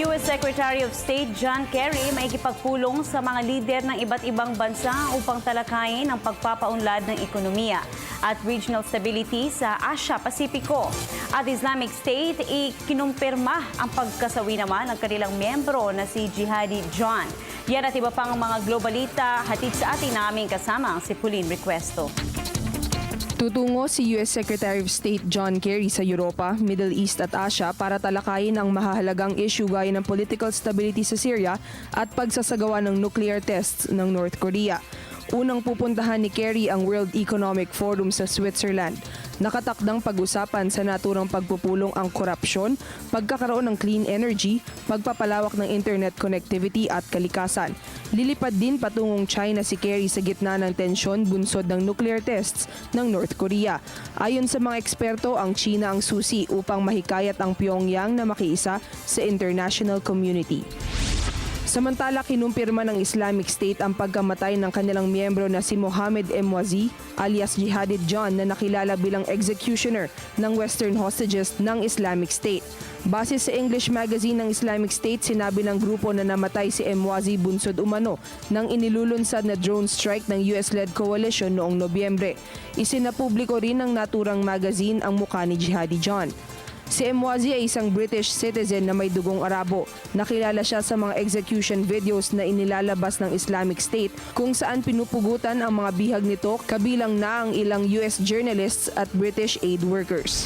U.S. Secretary of State John Kerry maikipagpulong sa mga lider ng iba't ibang bansa upang talakayin ang pagpapaunlad ng ekonomiya at regional stability sa Asia-Pasipiko. At Islamic State, kinumpirma ang pagkasawi naman ng kanilang miyembro na si Jihadi John. Yan at iba pang mga globalita, hatid sa atin naming kasama si Pauline Requesto. Tutungo si U.S. Secretary of State John Kerry sa Europa, Middle East at Asia para talakayin ang mahahalagang issue gaya ng political stability sa Syria at pagsasagawa ng nuclear tests ng North Korea. Unang pupuntahan ni Kerry ang World Economic Forum sa Switzerland. Nakatakdang pag-usapan sa naturang pagpupulong ang korupsyon, pagkakaroon ng clean energy, pagpapalawak ng internet connectivity at kalikasan. Lilipad din patungong China si Kerry sa gitna ng tensyon bunsod ng nuclear tests ng North Korea. Ayon sa mga eksperto, ang China ang susi upang mahikayat ang Pyongyang na makiisa sa international community. Samantala, kinumpirma ng Islamic State ang pagkamatay ng kanilang miyembro na si Mohammed Emwazi alias Jihadi John na nakilala bilang executioner ng Western hostages ng Islamic State. Base sa English magazine ng Islamic State, sinabi ng grupo na namatay si Emwazi bunsod umano ng inilulunsad na drone strike ng US-led coalition noong Nobyembre. Isinapubliko rin ng naturang magazine ang mukha ni Jihadi John. Si Emwazi ay isang British citizen na may dugong Arabo. Nakilala siya sa mga execution videos na inilalabas ng Islamic State kung saan pinupugutan ang mga bihag nito, kabilang na ang ilang US journalists at British aid workers.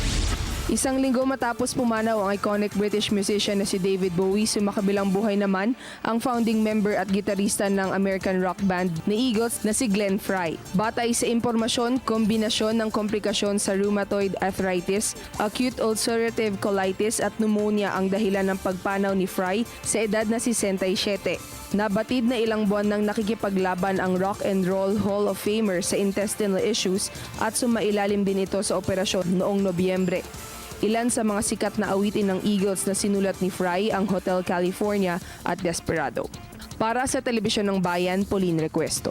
Isang linggo matapos pumanaw ang iconic British musician na si David Bowie, sumakabilang buhay naman ang founding member at gitarista ng American rock band ni Eagles na si Glenn Frey. Batay sa impormasyon, kombinasyon ng komplikasyon sa rheumatoid arthritis, acute ulcerative colitis at pneumonia ang dahilan ng pagpanaw ni Frey sa edad na 67. Nabatid na ilang buwan nang nakikipaglaban ang Rock and Roll Hall of Famer sa intestinal issues at sumailalim din ito sa operasyon noong Nobyembre. Ilan sa mga sikat na awitin ng Eagles na sinulat ni Frey ang Hotel California at Desperado. Para sa Telebisyon ng Bayan, Pauline Requesto.